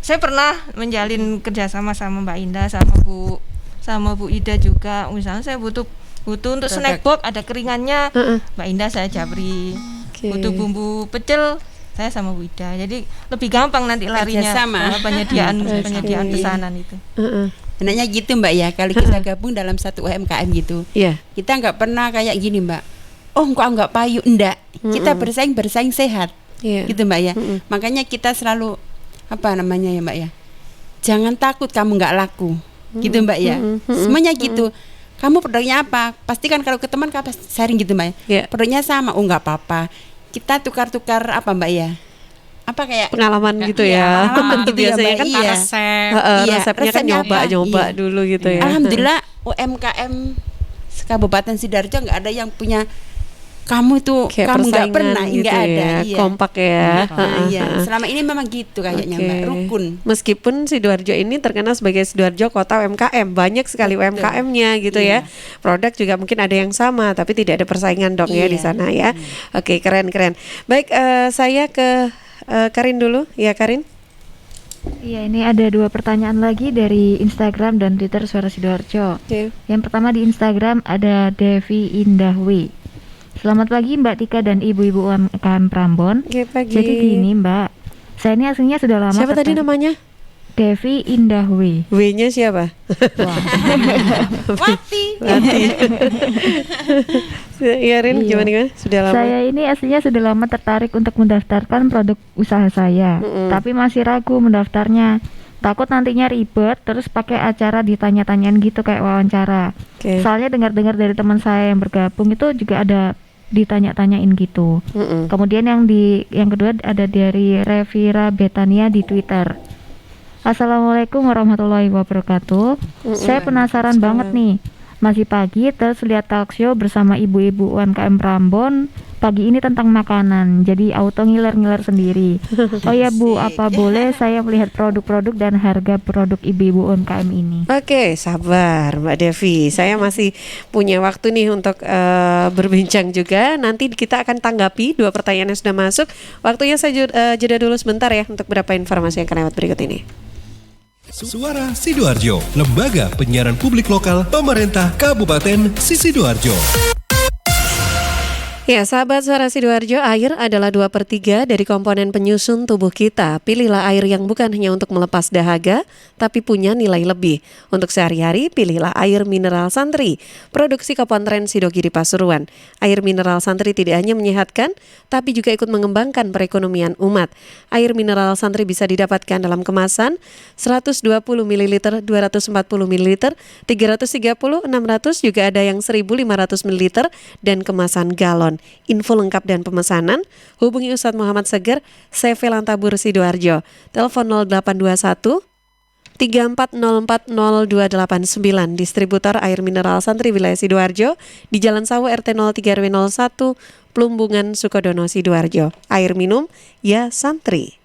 saya pernah menjalin kerjasama sama Mbak Indah sama Bu Ida juga. Misalnya saya butuh untuk snack box ada keringannya, Mbak Indah saya japri. Butuh bumbu pecel saya sama Bu Ida. Jadi lebih gampang nanti larinya penyediaan pesanan itu. Enaknya gitu Mbak ya, kalau kita gabung dalam satu UMKM gitu. Kita nggak pernah kayak gini Mbak. Oh kok nggak payu, enggak. Kita bersaing sehat. Gitu Mbak ya. Makanya kita selalu apa namanya ya Mbak ya. Jangan takut kamu nggak laku. Gitu Mbak ya. Semuanya gitu. Kamu produknya apa? Pastikan kalau ke teman kamu sharing gitu Mbak ya. Produknya sama, oh nggak apa-apa. kita tukar-tukar apa Mbak ya? Apa kayak pengalaman gitu ya. Pengalaman gitu Biasanya ya, kan Mbak. Iya. resepnya kan nyoba dulu gitu ya. Alhamdulillah UMKM Kabupaten Sidoarjo nggak ada yang punya kamu tuh Kayak kamu nggak persaingan pernah gitu nggak ada ya, iya. kompak ya. Iya, selama ini memang gitu kayaknya Oke. Mbak, rukun. Meskipun Sidoarjo ini terkenal sebagai Sidoarjo kota UMKM, banyak sekali UMKM-nya gitu ya. Produk juga mungkin ada yang sama, tapi tidak ada persaingan dong ya di sana ya. Oke, keren. Baik, saya ke Karin dulu, ya Karin. Iya, ini ada 2 pertanyaan lagi dari Instagram dan Twitter Suara Sidoarjo. Yang pertama di Instagram ada Devi Indahwi. Selamat pagi Mbak Tika dan ibu-ibu UMKM Prambon. Pagi. Jadi gini Mbak, saya ini aslinya sudah lama. Siapa tadi namanya? Devi Indahwi. W-nya siapa? Wati. Iya Rin, gimana? Sudah lama. Saya ini aslinya sudah lama tertarik untuk mendaftarkan produk usaha saya, tapi masih ragu mendaftarnya. Takut nantinya ribet, terus pakai acara ditanya-tanyain gitu kayak wawancara. Soalnya dengar-dengar dari teman saya yang bergabung itu juga ada ditanya-tanyain gitu. Kemudian yang kedua ada dari Revira Betania di Twitter. Assalamualaikum warahmatullahi wabarakatuh. Saya penasaran banget nih. Masih pagi terus lihat talk show bersama ibu-ibu UMKM Prambon pagi ini tentang makanan. Jadi auto ngiler-ngiler sendiri. Oh ya Bu, apa boleh saya melihat produk-produk dan harga produk ibu-ibu UMKM ini? Oke, sabar Mbak Devi. Saya masih punya waktu nih untuk berbincang juga. Nanti kita akan tanggapi 2 pertanyaan yang sudah masuk. Waktunya saya jeda dulu sebentar ya untuk beberapa informasi yang akan lewat berikut ini. Suara Sidoarjo, lembaga penyiaran publik lokal pemerintah Kabupaten Sidoarjo. Ya, sahabat Suara Sidoarjo, air adalah 2/3 dari komponen penyusun tubuh kita. Pilihlah air yang bukan hanya untuk melepas dahaga, tapi punya nilai lebih. Untuk sehari-hari, pilihlah air mineral Santri, produksi Kapolres Sidogiri Pasuruan. Air mineral Santri tidak hanya menyehatkan, tapi juga ikut mengembangkan perekonomian umat. Air mineral Santri bisa didapatkan dalam kemasan 120 ml, 240 ml, 330, 600, juga ada yang 1500 ml, dan kemasan galon. Info lengkap dan pemesanan hubungi Ustadz Muhammad Seger, CV Lantabur Sidoarjo. Telepon 0821 34040289. Distributor air mineral Santri wilayah Sidoarjo di Jalan Sawu RT 03 RW 01 Plumbungan Sukodono Sidoarjo. Air minum ya Santri.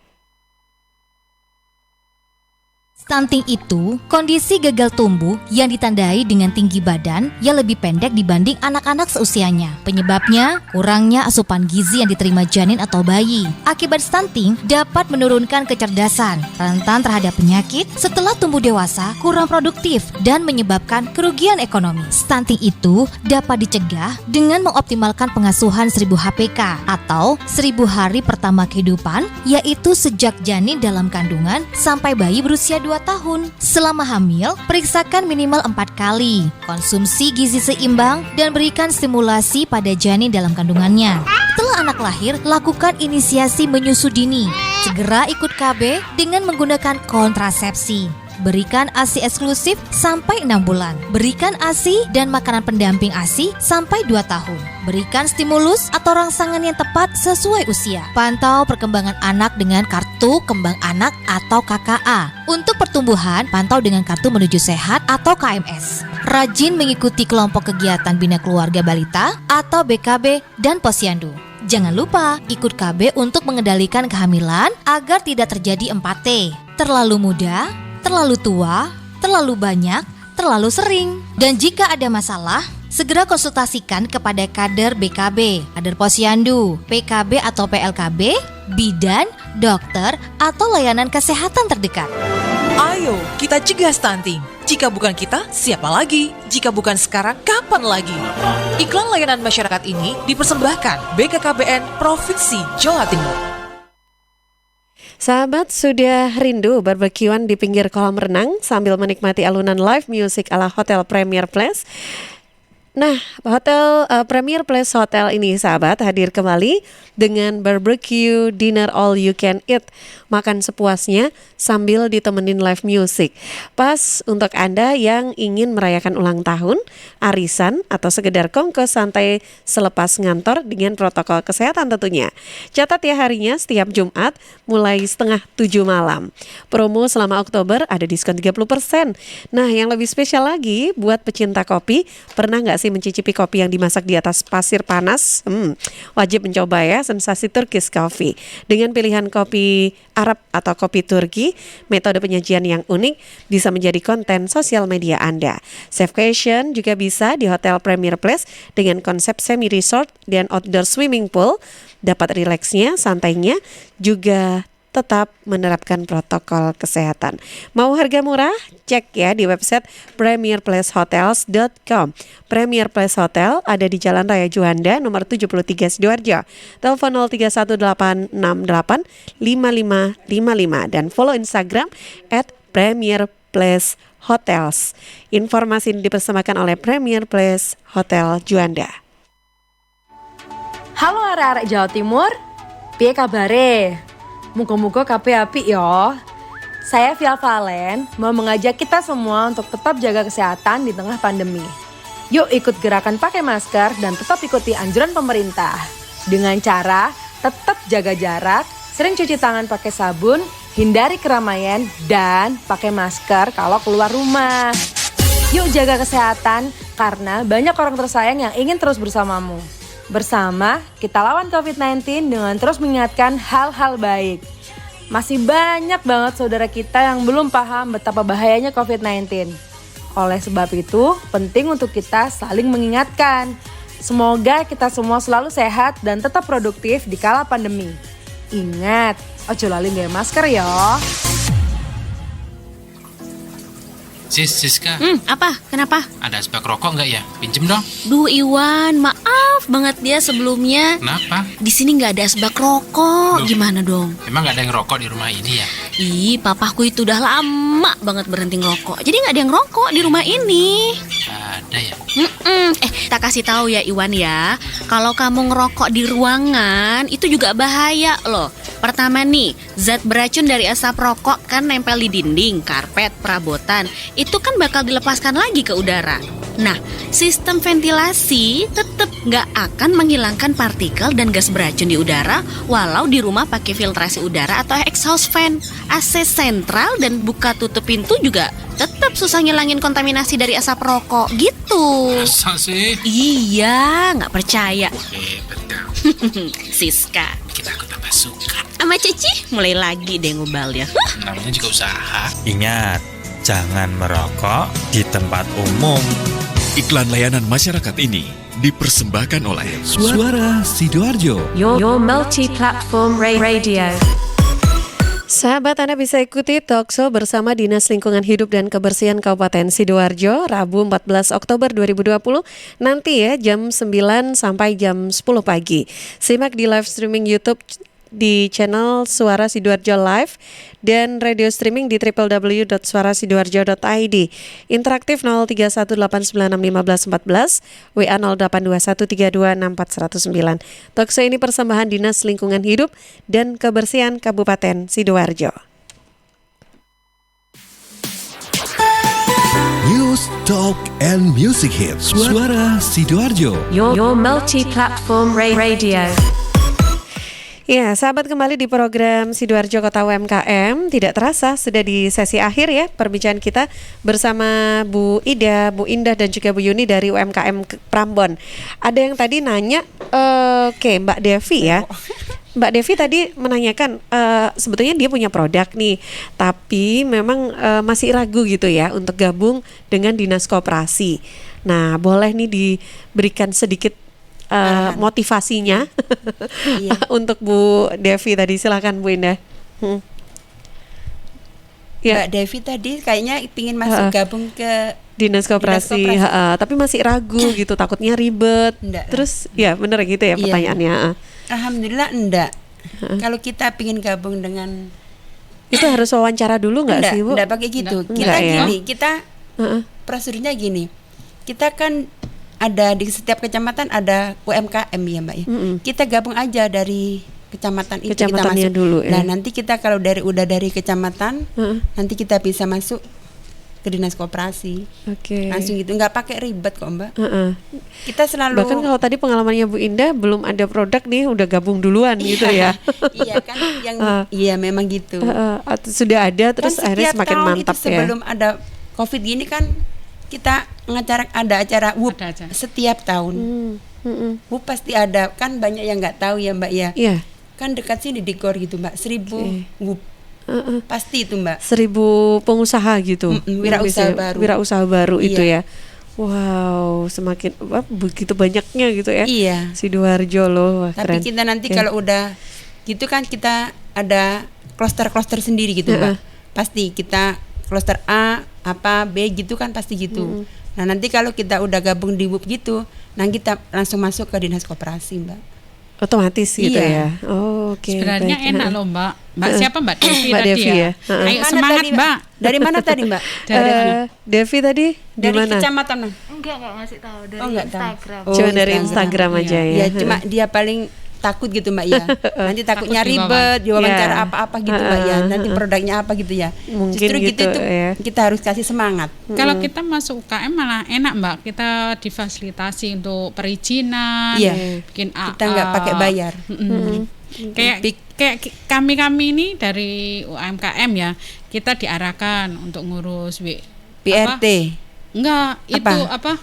Stunting itu kondisi gagal tumbuh yang ditandai dengan tinggi badan yang lebih pendek dibanding anak-anak seusianya. Penyebabnya kurangnya asupan gizi yang diterima janin atau bayi. Akibat stunting dapat menurunkan kecerdasan, rentan terhadap penyakit, setelah tumbuh dewasa kurang produktif dan menyebabkan kerugian ekonomi. Stunting itu dapat dicegah dengan mengoptimalkan pengasuhan 1000 HPK atau 1000 hari pertama kehidupan, yaitu sejak janin dalam kandungan sampai bayi berusia 2 tahun. Selama hamil, periksakan minimal 4 kali. Konsumsi gizi seimbang dan berikan stimulasi pada janin dalam kandungannya. Setelah anak lahir, lakukan inisiasi menyusui dini. Segera ikut KB dengan menggunakan kontrasepsi. Berikan ASI eksklusif sampai 6 bulan. Berikan ASI dan makanan pendamping ASI sampai 2 tahun. Berikan stimulus atau rangsangan yang tepat sesuai usia. Pantau perkembangan anak dengan kartu kembang anak atau KKA. Untuk pertumbuhan, pantau dengan kartu menuju sehat atau KMS. Rajin mengikuti kelompok kegiatan bina keluarga balita atau BKB dan posyandu. Jangan lupa ikut KB untuk mengendalikan kehamilan agar tidak terjadi 4T. Terlalu muda, terlalu tua, terlalu banyak, terlalu sering. Dan jika ada masalah, segera konsultasikan kepada kader BKB, kader posyandu, PKB atau PLKB, bidan, dokter, atau layanan kesehatan terdekat. Ayo, kita cegah stunting. Jika bukan kita, siapa lagi? Jika bukan sekarang, kapan lagi? Iklan layanan masyarakat ini dipersembahkan BKKBN Provinsi Jawa Timur. Sahabat, sudah rindu barbekyuan di pinggir kolam renang sambil menikmati alunan live music ala Hotel Premier Place? Nah, Premier Place Hotel ini sahabat hadir kembali dengan barbecue dinner all you can eat. Makan sepuasnya sambil ditemenin live music. Pas untuk Anda yang ingin merayakan ulang tahun, arisan, atau sekedar kongko santai selepas ngantor dengan protokol kesehatan tentunya. Catat ya harinya setiap Jumat mulai 6:30 malam. Promo selama Oktober ada diskon 30%. Nah, yang lebih spesial lagi buat pecinta kopi, pernah nggak sih mencicipi kopi yang dimasak di atas pasir panas? Wajib mencoba ya sensasi Turkish Coffee. Dengan pilihan kopi Arab atau kopi Turki, metode penyajian yang unik bisa menjadi konten sosial media Anda. Staycation juga bisa di Hotel Premier Place dengan konsep semi resort dan outdoor swimming pool. Dapat rileksnya, santainya, juga tetap menerapkan protokol kesehatan. Mau harga murah? Cek ya di website premierplacehotels.com. Premier Place Hotel ada di Jalan Raya Juanda nomor 73 Sidoarjo. Telepon 0318685555 dan follow Instagram @premierplacehotels. Informasi ini dipersembahkan oleh Premier Place Hotel Juanda. Halo arek-arek Jawa Timur, piye kabare? Muga-muga kabeh apik yo. Saya Via Valen mau mengajak kita semua untuk tetap jaga kesehatan di tengah pandemi. Yuk ikut gerakan pakai masker dan tetap ikuti anjuran pemerintah. Dengan cara tetap jaga jarak, sering cuci tangan pakai sabun, hindari keramaian, dan pakai masker kalau keluar rumah. Yuk jaga kesehatan karena banyak orang tersayang yang ingin terus bersamamu. Bersama, kita lawan COVID-19 dengan terus mengingatkan hal-hal baik. Masih banyak banget saudara kita yang belum paham betapa bahayanya COVID-19. Oleh sebab itu, penting untuk kita saling mengingatkan. Semoga kita semua selalu sehat dan tetap produktif di kala pandemi. Ingat, ojo lali nggawe masker ya. Siska. Apa? Kenapa? Ada asbak rokok nggak ya? Pinjem dong. Duh Iwan, maaf banget dia sebelumnya. Kenapa? Di sini nggak ada asbak rokok. Gimana dong? Emang nggak ada yang rokok di rumah ini ya? Ih, papaku itu udah lama banget berhenti ngerokok. Jadi nggak ada yang rokok di rumah ini. Ada ya? Tak kasih tahu ya Iwan ya. Kalau kamu ngerokok di ruangan itu juga bahaya loh. Pertama nih, zat beracun dari asap rokok kan nempel di dinding, karpet, perabotan. Itu kan bakal dilepaskan lagi ke udara. Nah, sistem ventilasi tetap nggak akan menghilangkan partikel dan gas beracun di udara walau di rumah pakai filtrasi udara atau exhaust fan. AC sentral dan buka tutup pintu juga tetap susah ngilangin kontaminasi dari asap rokok gitu. Masa sih? Iya, nggak percaya. Betul. Siska, kita aku tambah suka. Sama Cici mulai lagi deh ngobalnya. Namanya juga usaha. Ingat, jangan merokok di tempat umum. Iklan layanan masyarakat ini dipersembahkan oleh Suara Sidoarjo. Your multi-platform radio. Sahabat, Anda bisa ikuti talkshow bersama Dinas Lingkungan Hidup dan Kebersihan Kabupaten Sidoarjo Rabu 14 Oktober 2020 nanti ya jam 9 sampai jam 10 pagi. Simak di live streaming YouTube di channel Suara Sidoarjo Live dan radio streaming di www.suarasidoarjo.id. Interaktif 0318961514, WA 0821326409. Talkshow ini persembahan Dinas Lingkungan Hidup dan Kebersihan Kabupaten Sidoarjo. News, Talk, and Music Hits. Suara Sidoarjo. Your multi-platform radio. Ya, sahabat, kembali di program Sidoarjo Kota UMKM. Tidak terasa sudah di sesi akhir ya perbincangan kita bersama Bu Ida, Bu Indah dan juga Bu Yuni dari UMKM Prambon. Ada yang tadi nanya ke Mbak Devi ya. Mbak Devi tadi menanyakan sebetulnya dia punya produk nih, tapi memang masih ragu gitu ya untuk gabung dengan dinas koperasi. Nah, boleh nih diberikan sedikit motivasinya Iya. untuk Bu Devi tadi. Silakan Bu Indah. Mbak Devi tadi kayaknya pingin masuk gabung ke dinas koperasi, tapi masih ragu gitu, takutnya ribet. Terus ya bener gitu ya pertanyaannya. Alhamdulillah enggak. Kalau kita pingin gabung dengan itu harus wawancara dulu nggak sih Bu? Enggak pakai gitu. Kita Enggak, ya? gini, kita prosedurnya gini. Kita kan ada di setiap kecamatan ada UMKM ya Mbak ya. Kita gabung aja dari kecamatan itu kita Kecamatannya masuk. dulu, ya. Nah nanti kita kalau udah dari kecamatan, nanti kita bisa masuk ke dinas koperasi. Oke. Langsung gitu, nggak pakai ribet kok Mbak. Kita selalu. Bahkan kalau tadi pengalamannya Bu Indah belum ada produk nih udah gabung duluan gitu ya. Iya kan yang iya memang gitu. Atau sudah ada terus kan akhirnya setiap semakin tahun mantap itu sebelum ada COVID gini kan kita ada acara WUP setiap tahun. WUP pasti ada, kan banyak yang nggak tahu ya Mbak ya. Iya. Kan dekat sini di GOR gitu Mbak, 1000 WUP. Pasti itu Mbak. 1000 pengusaha gitu. Wirausaha baru. Wirausaha baru Iya. itu ya. Wow, semakin begitu banyaknya gitu ya. Iya. Sidoarjo loh. Wah, Tapi keren. kita nanti Oke. kalau udah gitu kan kita ada klaster-klaster sendiri gitu Mbak. Pasti kita klaster A, apa B gitu kan pasti gitu. Nah nanti kalau kita udah gabung di WUP gitu, nah kita langsung masuk ke dinas koperasi Mbak. Otomatis gitu Iya. ya. Oh, oke. Sebenarnya baik. enak loh Mbak. Mbak siapa Mbak Devi Mbak tadi Devi ya? ya. Ayo Mana semangat tadi, Mbak. Dari mana tadi Mbak? Devi tadi di Dari mana? kecamatan mana? Enggak ngasih tahu dari nggak tahu. Instagram. Cuma dari Instagram aja ya. Ya cuma dia paling takut gitu Mbak ya. Nanti takutnya Takut ribet, diwawancara Ya. apa-apa gitu Mbak ya. Nanti produknya apa gitu ya. Mungkin Justru gitu, itu ya. kita harus kasih semangat. Kalau kita masuk UKM malah enak Mbak, kita difasilitasi untuk perizinan, Iya. bikin AA. Kita nggak pakai bayar. Kayak kami ini dari UMKM ya, kita diarahkan untuk ngurus PRT. Enggak, itu apa?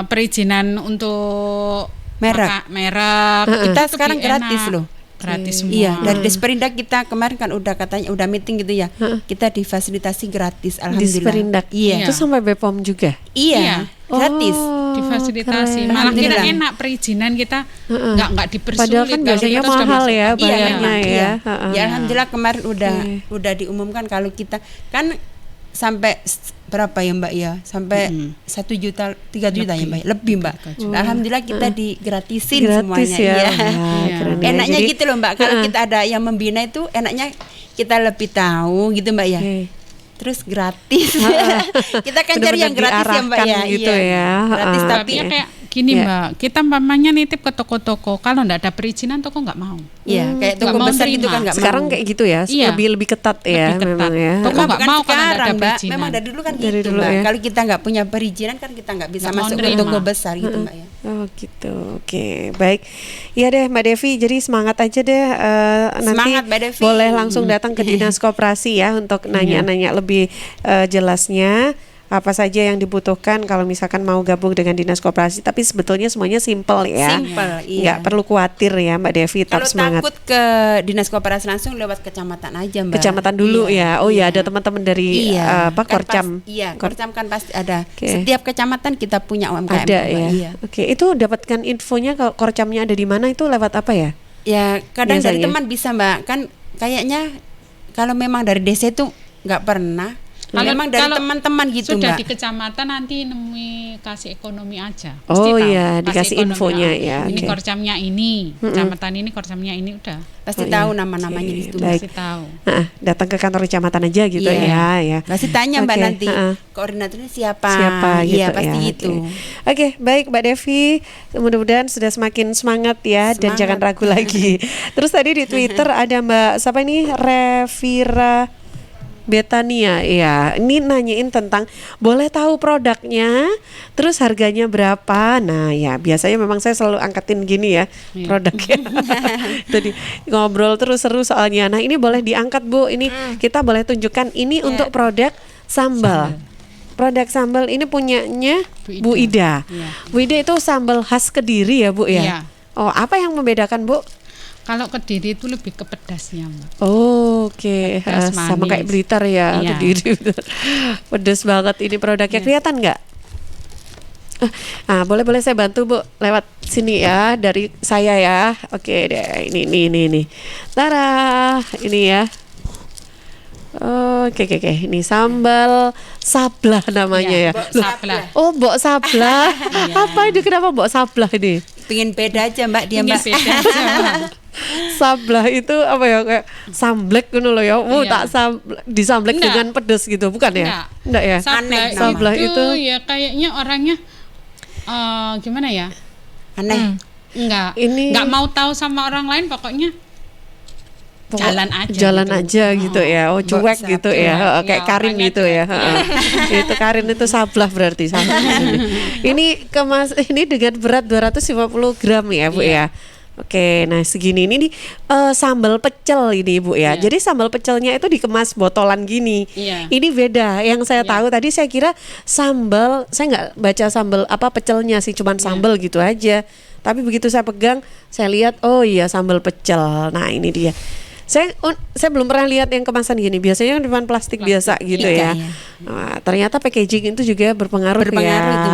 Perizinan untuk Merek. merek. Kita Itu sekarang lebih gratis enak. loh. Gratis semua. Iya, dari Disperindak kita kemarin kan udah katanya udah meeting gitu ya. Kita difasilitasi gratis alhamdulillah. Disperindak. Iya. Itu sampai BPOM juga. Iya, gratis. Difasilitasi. keren. Malah kita Alhamdulillah. enak perizinan kita nggak dipersulit. Padahal kan Kalau biasanya kita sudah mahal masuk ya ke- bayarnya Iya, ya. iya. Ya alhamdulillah kemarin udah diumumkan kalau kita kan sampai berapa ya Mbak ya? Sampai 1 juta, 3 juta ya Mbak. Lebih Mbak. Nah, alhamdulillah kita digratisin Gratis semuanya. ya. Iya. Wah, keren ya. Enaknya Jadi- gitu loh Mbak. Kalau kita ada yang membina itu enaknya kita lebih tahu gitu Mbak ya. Terus gratis. Kita kan cari yang gratis ya Mbak ya. Diarahkan gitu ya. Gratis tapi Tapi kayak gini Iya. Mbak, kita umpamanya nitip ke toko-toko, kalau nggak ada perizinan toko nggak mau. Iya, kayak toko Nggak mau besar gitu terima. kan nggak Sekarang mau. kayak gitu ya. Iya. Lebih ketat ya Lebih ketat. memang ya. Toko nggak Bukan mau kalau nggak sekarang ada Mbak, perizinan. memang dari dulu kan Dari gitu dulu Mbak. ya. Kalau kita nggak punya perizinan kan kita nggak bisa Nggak mau masuk ke nerima. toko besar gitu Mbak ya. Oh gitu, oke, baik. Iya deh Mbak Devi, jadi semangat aja deh. Nanti Semangat, Mbak Devi. boleh langsung datang ke dinas koperasi ya untuk nanya-nanya lebih jelasnya apa saja yang dibutuhkan kalau misalkan mau gabung dengan dinas koperasi. Tapi sebetulnya semuanya simpel ya. Simpel, iya. Nggak perlu khawatir ya Mbak Devi, tetap Kalau semangat. takut ke dinas koperasi langsung lewat kecamatan aja Mbak. Kecamatan dulu ya. Oh iya, ada teman-teman dari apa Kan Korcam. Iya, Korcam kan pasti ada. Oke. Setiap kecamatan kita punya UMKM. Ada Mbak. ya. Iya. Oke, itu dapatkan infonya kalau Korcamnya ada di mana itu lewat apa ya? Ya, kadang dari Biasanya. teman bisa Mbak. Kan kayaknya kalau memang dari desa itu nggak pernah. Memang dari kalau teman-teman gitu sudah Mbak. di kecamatan nanti nemui kasih ekonomi aja. Oh Pasti tahu. iya, Kasih dikasih ekonomi, infonya ah, ya, Ini oke. korcamnya ini, kecamatan ini korcamnya ini udah. Pasti Oh, tahu iya. nama-namanya Oke, di situ. baik. Pasti tahu. Datang ke kantor kecamatan aja gitu Iya. ya. Pasti tanya Mbak Oke, nanti koordinatornya siapa. Siapa gitu Iya, pasti ya, gitu. Oke, baik Mbak Devi, mudah-mudahan sudah semakin semangat ya dan Semangat. jangan ragu lagi. Terus tadi di Twitter ada Mbak siapa ini Revira Betania, ya. Ini nanyain tentang boleh tahu produknya, terus harganya berapa. Nah, ya biasanya memang saya selalu angkatin gini ya produknya. Tadi ngobrol terus seru soalnya. Nah, ini boleh diangkat Bu. Ini kita boleh tunjukkan ini untuk produk sambal. Produk sambal ini punyanya Bu Ida. Iya. Bu Ida itu sambal khas Kediri ya Bu ya. Iya. Oh, apa yang membedakan Bu? Kalau Kediri itu lebih ke pedasnya Mbak. Oh, oke. Pedas Sama manis. kayak Blitar ya, Iya. Kediri. Pedes banget ini produknya. Kelihatan nggak? Boleh saya bantu Bu lewat sini ya dari saya ya. Oke deh, ini. Tara, ini ya. Oke. Ini sambal sablah namanya ya. Bok Loh, sablah. Oh, bok sablah. Apa itu? Kenapa bok sablah ini? Pengen beda aja Mbak dia Pengen Mbak. beda aja, Mbak. Sablah itu apa ya, kayak samblek gitu loh ya. Iya. Tak disamblek Enggak. dengan pedes gitu, bukan ya? Enggak ya? Sablah, Sablah itu, itu ya kayaknya orangnya Gimana ya? Aneh. Enggak mau tahu sama orang lain, pokoknya jalan aja gitu ya. Oh, cuek gitu ya. Kayak Karin gitu ya. Itu Karin itu sablah berarti Ini dengan berat 250 gram ya, Bu ya. Oke, nah segini ini sambal pecel ini Bu ya. Jadi sambal pecelnya itu dikemas botolan gini. Ini beda. Yang saya tahu tadi saya kira sambal, saya nggak baca sambal apa pecelnya sih, cuman sambal gitu aja. Tapi begitu saya pegang, saya lihat oh iya sambal pecel. Nah, ini dia. Saya belum pernah lihat yang kemasan gini. Biasanya di plastik biasa gitu ya. Nah, ternyata packaging itu juga berpengaruh ya. Itu,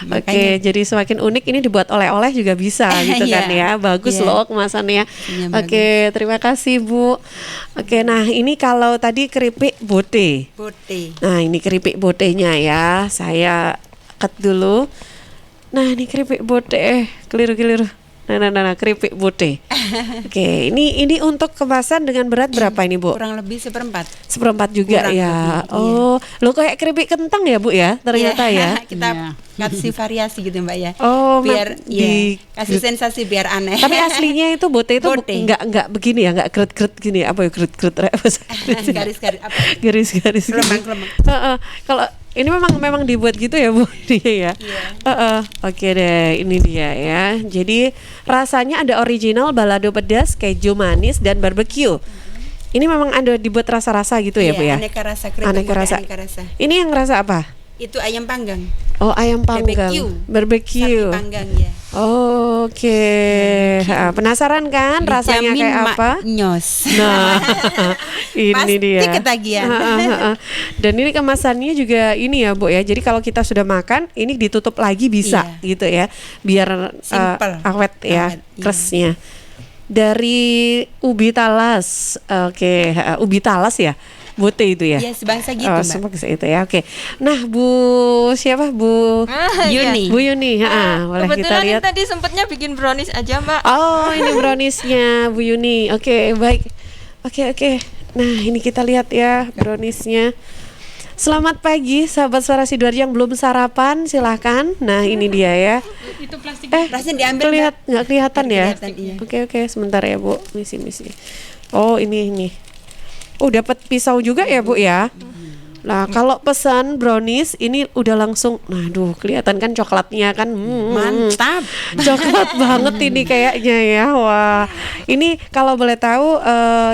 Oke, jadi semakin unik ini dibuat oleh-oleh juga bisa gitu kan ya. Bagus loh kemasannya. Oke, terima kasih Bu. Oke, nah ini kalau tadi keripik bote. Nah, ini keripik botenya ya. Saya cut dulu. Nah, ini keripik bote. Keliru. Nah, keripik bote. Oke, ini untuk kemasan dengan berat berapa ini Bu? Kurang lebih seperempat juga ya. Lo kayak keripik kentang ya Bu ya? Ternyata ya. Kita kasih variasi gitu Mbak ya. Oh, biar kasih sensasi biar aneh. Tapi aslinya itu bote itu enggak begini ya, enggak gret-gret gini. Apa ya gret-gret? Garis-garis apa? Garis-garis. Kelemang-kelemang. Kalau ini memang dibuat gitu ya Bu dia ya. Oke deh, ini dia ya. Jadi rasanya ada original, balado pedas, keju manis dan barbecue. Ini memang ada dibuat rasa-rasa gitu ya Bu ya. Aneka rasa. Ini yang rasa apa? Itu ayam panggang. Oh, ayam panggang. Barbecue. Sapi panggang ya. Oke. Penasaran kan rasanya kayak apa? Nyos. Nah, ini dia. Pasti ketagihan. Dan ini kemasannya juga ini ya Bu ya. Jadi kalau kita sudah makan, ini ditutup lagi bisa gitu ya. Biar awet ya, crushnya. Dari ubi talas. Oke, ubi talas ya. Bote itu ya? Iya, sebangsa gitu Mbak. Sebangsa itu ya, oke. Nah, Bu siapa? Bu Yuni. Bu Yuni, boleh kita lihat. Kebetulan tadi sempatnya bikin brownies aja Mbak. Oh, ini browniesnya Bu Yuni. Oke, baik. Oke. Nah, ini kita lihat ya browniesnya. Selamat pagi sahabat Suara Sidoarjo yang belum sarapan, silahkan. Nah, ini dia ya. Itu plastik. Plastik diambil nggak kelihatan ya? Iya. Oke, sebentar ya Bu. Misi. Oh, ini. Oh, dapat pisau juga ya Bu ya. Nah, kalau pesan brownies ini udah langsung, kelihatan kan coklatnya kan, mantap, coklat banget ini kayaknya ya. Wah, ini kalau boleh tahu,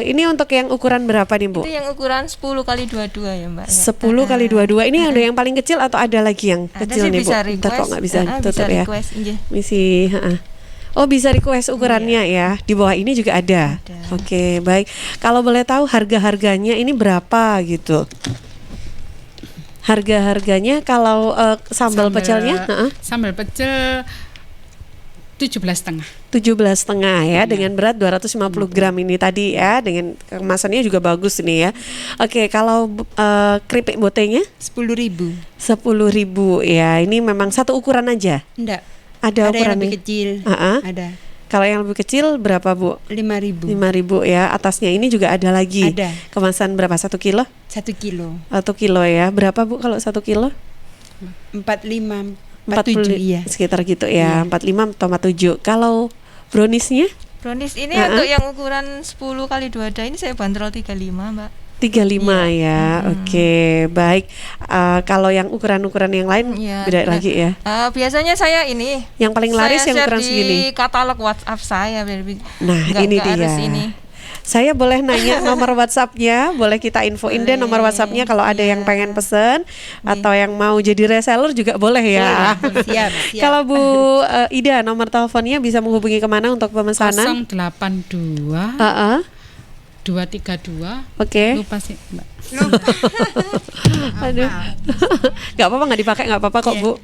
ini untuk yang ukuran berapa nih Bu? Itu yang ukuran 10x22 ya Mbak. 10x22. Ini ada yang paling kecil atau ada lagi yang kecil nih Bu? Ntar kok nggak bisa tutup ya? Iya. Misi. Oh, bisa request ukurannya ya. Di bawah ini juga ada. Oke, baik. Kalau boleh tahu harga-harganya ini berapa gitu? Harga-harganya kalau sambal pecelnya? Sambal pecel 17,5. 17,5 ya, dengan berat 250 gram ini tadi ya, dengan kemasannya juga bagus ini ya. Oke, kalau keripik botenya? 10.000. 10.000 ya. Ini memang satu ukuran aja? Enggak. Ada ukuran yang lebih kecil. Ada. Kalau yang lebih kecil berapa Bu? 5.000. 5.000 ya. Atasnya ini juga ada lagi. Ada. Kemasan berapa? 1 kilo? 1 kilo. 1 kilo ya. Berapa Bu kalau 1 kilo? 45, 47 ya. Sekitar gitu ya. 45 atau 47. Kalau browniesnya? Brownies ini untuk yang ukuran 10x2 ini saya bandrol 35 Mbak. 35 ya. Oke, baik. Kalau yang ukuran-ukuran yang lain beda lagi ya. Biasanya saya ini yang paling laris yang ukuran segini. Di katalog WhatsApp saya. Nah, ini dia. Saya boleh nanya nomor WhatsApp-nya, boleh kita infoin deh nomor WhatsApp-nya kalau ada yang pengen pesen atau yang mau jadi reseller juga boleh ya. Siap. Kalau Bu Ida, nomor teleponnya bisa menghubungi kemana untuk pemesanan? 082 232. Oke. Lupa sih Mbak. Aduh. Nggak apa-apa, nggak dipakai, nggak apa-apa kok Bu.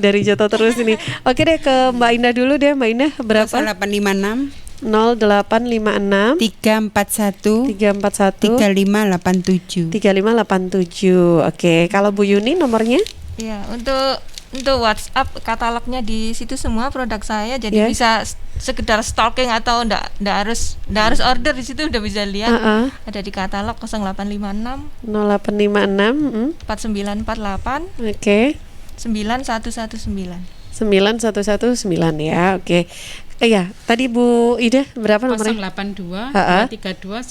Dari jatuh terus ini. Oke deh, ke Mbak Indah dulu deh. Mbak Indah berapa? 0856 0856 341 3587. Oke, kalau Bu Yuni nomornya? Iya, untuk WhatsApp katalognya di situ semua produk saya, jadi bisa sekedar stalking atau ndak harus order, di situ udah bisa lihat. Ada di katalog 0856 4948. Oke. 9119. 9119 ya. Oke. Iya, tadi Bu Ida berapa nomornya? 082 232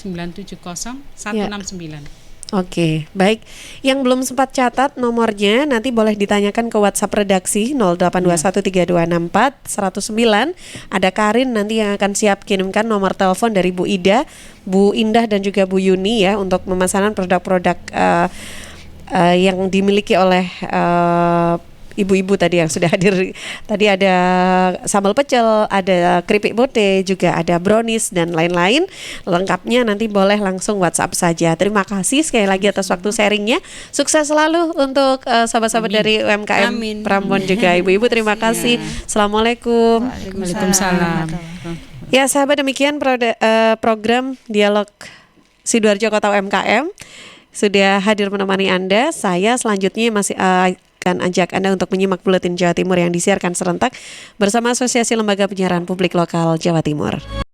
970 169. Oke, baik. Yang belum sempat catat nomornya nanti boleh ditanyakan ke WhatsApp redaksi 08213264 109. Ada Karin nanti yang akan siap kirimkan nomor telepon dari Bu Ida, Bu Indah dan juga Bu Yuni ya untuk pemesanan produk-produk yang dimiliki oleh ibu-ibu tadi yang sudah hadir. Tadi ada sambal pecel, ada keripik bote, juga ada brownies dan lain-lain. Lengkapnya nanti boleh langsung WhatsApp saja. Terima kasih sekali lagi atas waktu sharingnya. Sukses selalu untuk sahabat-sahabat dari UMKM Prambon juga ibu-ibu. Terima kasih. Assalamualaikum. Waalaikumsalam. Ya sahabat, demikian program Dialog Sidoarjo Kota UMKM sudah hadir menemani Anda. Saya selanjutnya masih akan ajak Anda untuk menyimak Buletin Jawa Timur yang disiarkan serentak bersama Asosiasi Lembaga Penyiaran Publik Lokal Jawa Timur.